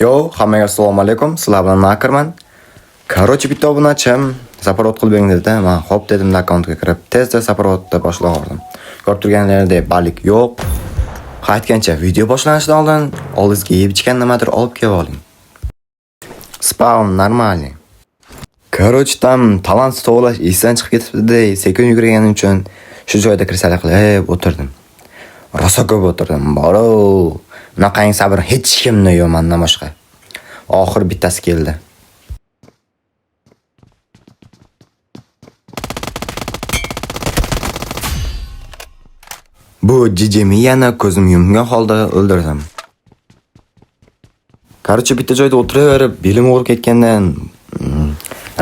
Yo, hammaga assalomu alaykum. Sizlar bilan Nakarman. Короче, bitta obunachim saporot qilib bering dedi. Men xo'p dedim, akkauntga kirib, tezda saporotni boshladim. Ko'rib turganlaringdek balik yo'q. Qaytgancha video boshlanishidan oldin oldingizga yeb ichgan nimadir olib kelib oling. Spawn normalniy. Короче, tam talant tovlash esdan chiqib ketibdi. Sekin yugurganim uchun shu joyda kirsala qilib o'tirdim. Rosa ko'p o'tirdim. Baro. Bunaqangi sabr hech kimni yo'q mendan boshqa. Oxir bittasi keldi. Bu jijimiyani ko'zim yumgan holda o'ldirdim. Короче, bitta joyda o'tiraverib, belim og'rib ketgandan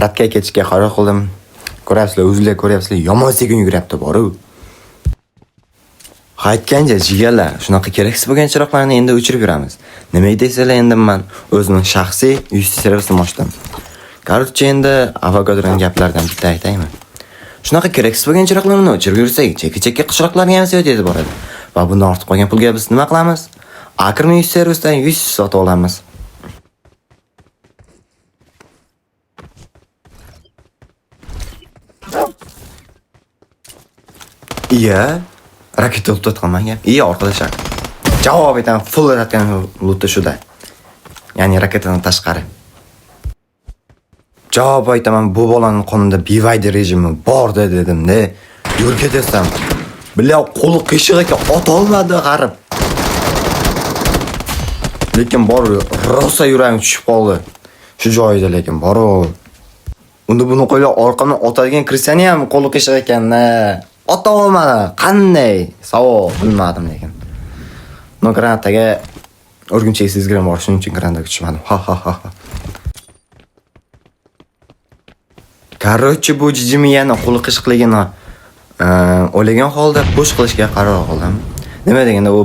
ratga ketishga qaror qildim. Ko'ryapsizlar, o'zingizlar ko'ryapsizlar, yomon sekin yuguryapti boru. Qaytganda jigarlar, shunaqa keraksiz bo'lgan chiroqlarni endi o'chirib yuramiz. Nima deysizlar, endi men o'zimning shaxsiy uysi servisini ochdim. Короче, endi avogadron gaplardan bitta aytaymi? Shunaqa keraksiz bo'lgan chiroqlarni o'chirib yursak, chekka-chekka qishloqlarga ham ziyod yetib boradi. Va bundan ortib qolgan pulga biz nima qilamiz? Akrning uysi servisdan 100 sotib olamiz. Iya, raketa tutqanmanga. Iya, arkadaşlar. Javob etaman, full atgan lutda shuda. Ya'ni raketadan tashqari. Javob aytaman, bu bolaning qonunda bivaydi rejimi bor dedim-da. Yo'lga desam, bila qo'li qishig'iga ota olmadi g'arib. Lekin bor, rosa yuragim tushib qoldi. Shu joyida lekin bor. Unda buni qo'ylar orqamdan otadigan Kristiyani ham qo'li qishig ekan-da. Ota olmadi. Qanday? Savol bilmadim lekin. No granataga o'rgimchak sezgirim bor, shuning uchun granataga tushmadim. Ha. Короче, bu jijimiyani qo'li qishqligini o'ylagan holda push qilishga qaror qildim. Nima deganda u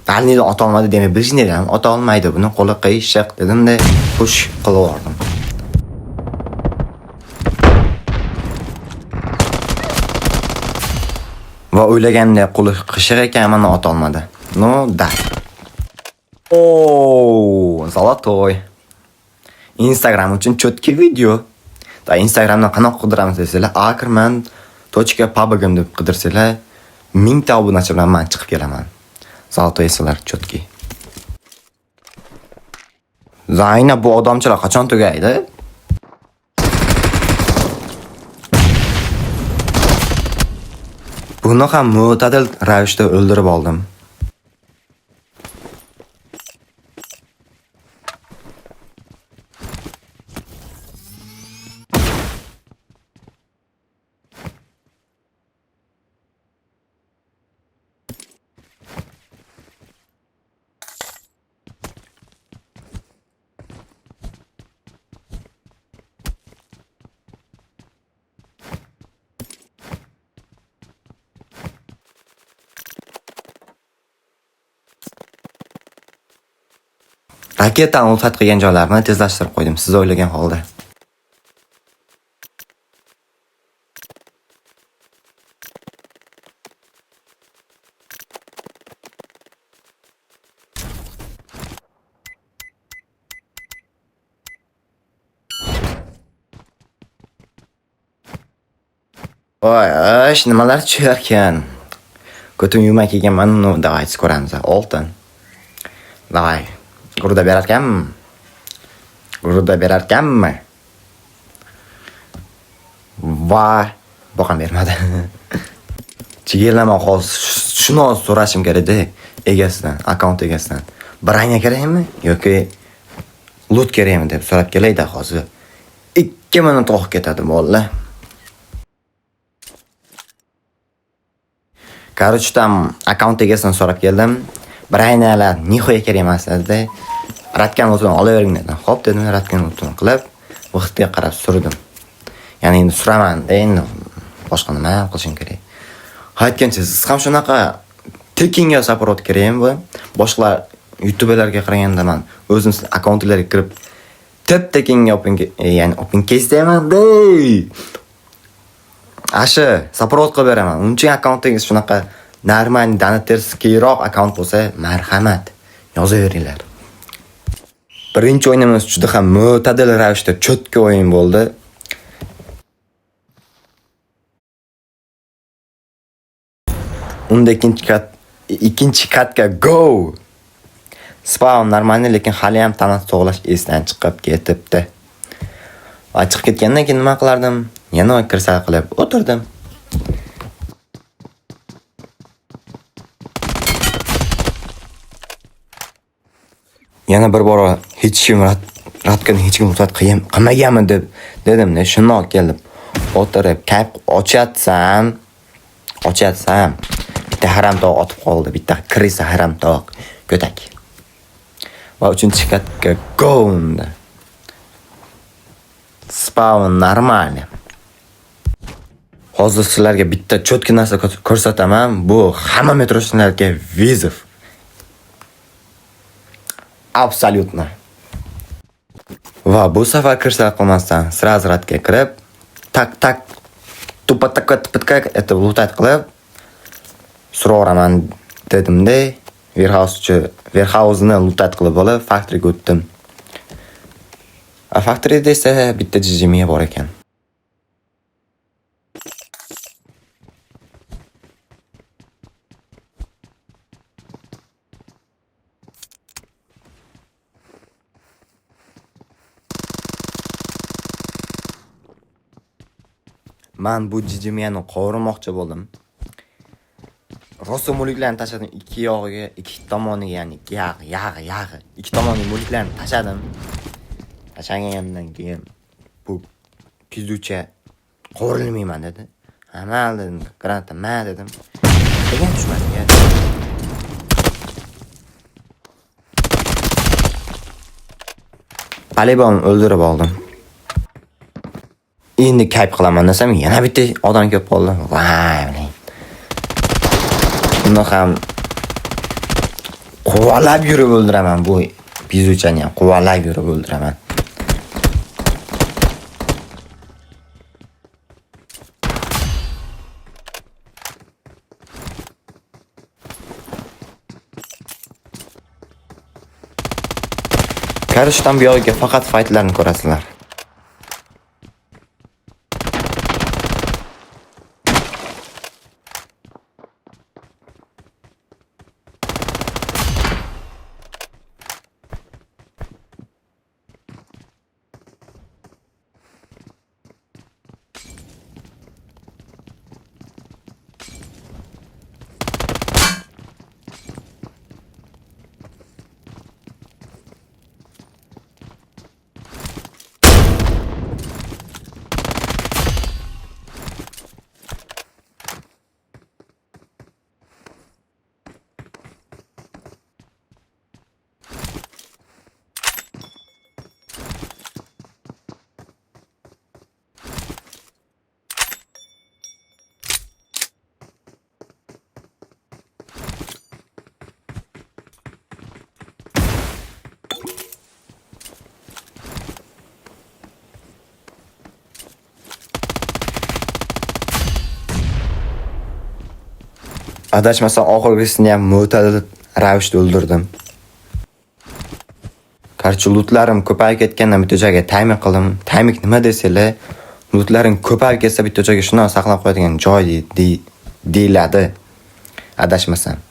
Dalniyni ota olmadi demak, Bijniyni ham ota olmaydi. Buni qo'li qiyshiq dedim-da, push qilib yubordim. Va o'ylaganda qo'li qishiq ekan, mana ota olmadi. No, da. Zolotoy. Instagram uchun chotki video. Da Instagramdan qanaqa qidiramiz desanglar, akrman.pubgim deb qidirsanglar, 1000 ta obunachi bilan men chiqib kelaman. Zolotoy eslar chotki. Zayna bu odamchalar qachon tugaydi? Buni ham mo'tadil ravishda o'ldirib oldim. Raketani ulfat qilgan joylarni tezlashtirib qo'ydim, siz o'ylagan holda. Voy, nimalar tusharkan. Ko'tim yumak ekanman, uni davaysiz ko'ramiz. Oltin. Davay. Gruda berarkanmi? Va, boqam bermadi. Chigirlama hozir shuni so'rashim kerak-da egasidan, akkaunt egasidan. Bir ayna kerakmi yoki lut kerakmi deb so'rab kelayda hozir. 2 minut o'qib ketadi bolalar. Короче, tam akkaunt egasidan so'rab keldim. Bir aynalar nihoya kerak emas dedi. Ratgan o'tini olavering dedim. Xo'p dedim, ratgan o'tini qilib, vaqtga qarab surdim. Ya'ni endi suraman, endi boshqa nima qilishim kerak. Aytgancha siz ham shunaqa tekinga saporot kerakmi bu? Boshqalar YouTuberlarga qaraganda men o'zim akkauntlarga kirib tekinga ya'ni open case deyman-da. Ashi saporot qilib beraman. Uncha akkauntingiz shunaqa narman danaterskiyroq akkaunt bo'lsa, marhamat, yozaveringlar. Birinchi o'yinimiz juda ham mo'tadil ravishda cho'tka o'yin bo'ldi. Unda ikkinchi katga go! Spawn normalni, lekin hali ham tanasi to'g'lash esdan chiqib ketibdi. Va chiqib ketgandan keyin nima qilardim? Yana kirsal qilib o'tirdim. Yana bir bora hech kim ratgan hech kim mutat qilmaganmi dedim-da, shundoq keldim. O'tirib, kayf ochatsam, bitta haramtoq otib qoldi, bitta krisa haramtoq, ko'tak. Va uchinchi katga go! Spawn normalni. Hozir sizlarga bitta cho'tka narsa ko'rsataman. Bu hamma metroshlarga vizov. Absolutno. Va bu safar kirsa qilmasdan sraz ratga kirib, tak tupatka etib lutat qilib so'raman dedim-da, Warehouse-ni lutat qilib olib, factoryga o'tdim. Factoryda esa bitta jijimiya bor ekan. Men bu jijimiyani qovurmoqchi bo'ldim. Rosa mulklarni tashladim ikki yog'iga, ikki tomoniga, ya'ni yag'i. Ikki tomoniga mulklarni tashladim. Tashlagandan keyin bu kizucha qovurilmayman dedi. Amal dedim, granata ma dedim. Degan tushmadi. Palibon o'ldirib oldim. Endi kayf qilaman desam, yana bitta odam kelib qoldi. Vay. Buni ham quvalab yurib o'ldiraman bu bizuchani ham quvalab yurib o'ldiraman. Karishdan buyog'iga faqat faytlarni ko'rasizlar. Adashmasam oxirgisini ham mo'tadil ravishda o'ldirdim. Qarchi lootlarim ko'payib ketgandan bitta joyga timer qildim. Timer nima desanglar, lootlarim ko'payib ketsa bitta joyga shuni saqlab qo'yadigan joy deyiladi. Adashmasam.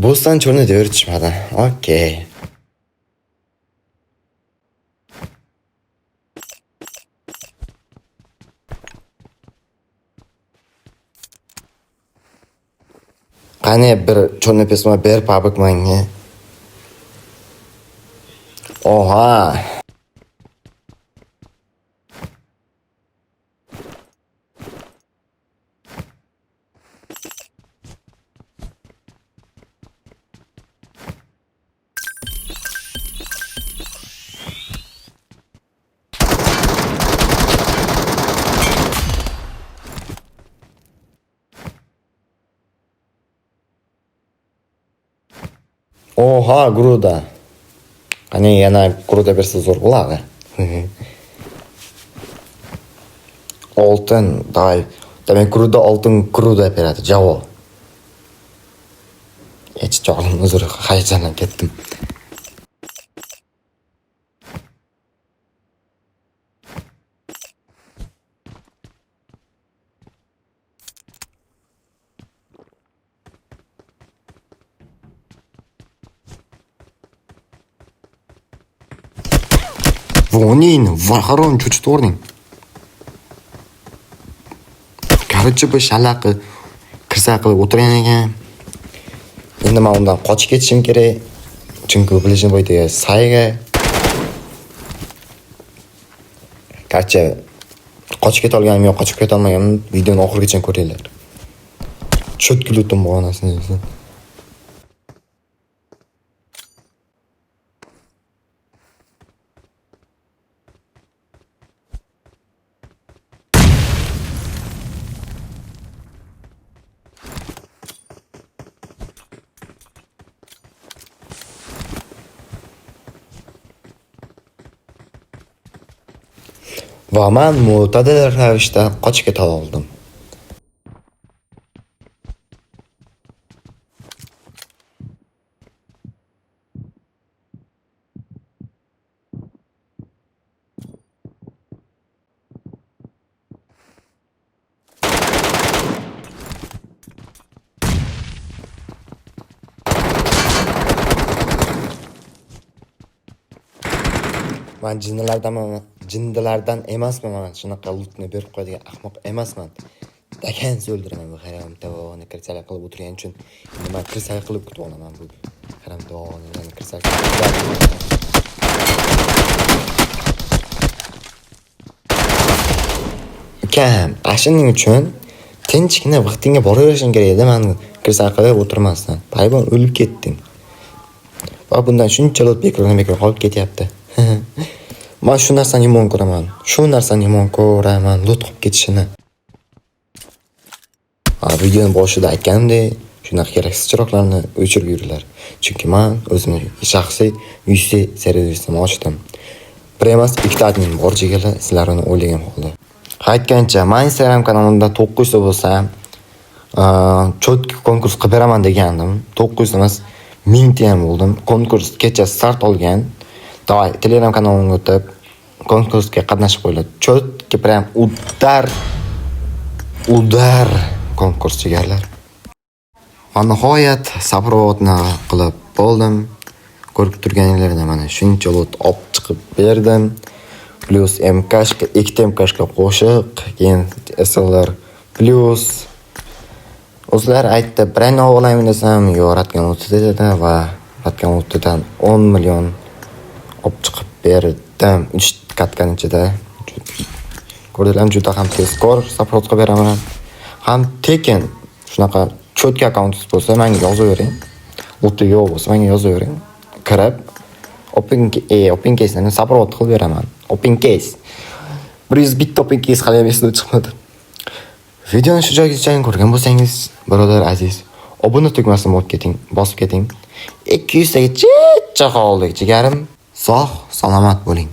Bo'ston cho'rni devirishmadi. Okey. Qani bir cho'rni pesma ber pabik menga. Oha. Oha, Gruda. Qani yana Gruda bersa zo'r bo'ladi. Oltin, davay. Demak, Gruda oltin Gruda beradi. Javob. Hech jonim uzr, hayajonlanib ketdim. Vonin, vaharon cho'chib o'rning. Короче, bu shalaqi kirsa qilib o'tirgan ekan. Endi men undan qochib ketishim kerak. Chunki bilishim bo'yicha sayga. Qarcha qochib keta olganim yo'q, qochib keta olmaganimni videoni oxirigacha ko'ringlar. Cho'tkil o'tdim bo'g'onasini. Va men mo'tadil ravishda qochib keta oldim. Men jinnilardan emasman, men shunaqa lootni berib qo'yadigan ahmoq emasman. Dakan o'ldiraman bu harom tavoni kirsalik qilib o'tirgan uchun. Endi men kirsalik qilib kutib olaman bu harom tavoni kirsalik. Kam, ashuning uchun tinchgina vaqtingga boraverishing kerak edi. Men kirsalik qilib o'tirmasdan. Paybon o'lib ketding. Va bundan shunchalik bekor qolib ketyapti. Men shu narsani yomon ko'raman. Lut qilib ketishini. Videoning boshida aytganimdek, shunaqa keraksiz chiroqlarni o'chirib yuringlar. Chunki men o'zimning shaxsiy UC servisini ochdim. Bir emas, ikkita admin bor jigarlar, sizlar uni o'ylagan holda. Aytgancha, men Instagram kanalimda 900 bo'lsa, cho'tki konkurs qilib beraman degandim. 900 emas, 1000 ta ham bo'ldim. Konkurs kecha start olgan. Davay, Telegram kanalimga o'tib konkursga qatnashib qo'yinglar. Cho'tki prям udar konkurs jigarlar. Va nihoyat saprovatni qilib bo'ldim. Ko'rib turganinglarda mana shuncha lot olib chiqib berdim. Plus MK'ga, ikkita MK'ga qo'shiq, keyin SLR plus o'zlar aytdi, birini olaymi desam, yo'q, Ratgan 30 dedi va Ratgan 30dan 10 million olib chiqib berdim. 3 katkan ichida. Ko'rdinglarmi, juda ham tezkor saprot qilib beraman. Ham tekin shunaqa cho'tka akkauntingiz bo'lsa, menga yozavering. O'ti yo'q bo'lsa, menga yozavering. Kirib open case'ni saprot qilib beraman. Open case. 100 bitta open case hali ham esdan chiqmadi. Videoni shu joygacha ko'rgan bo'lsangiz, birodar aziz, obuna tugmasini bosib keting. 200 taga chicha qoldik, jigarim. Sog', salomat bo'ling.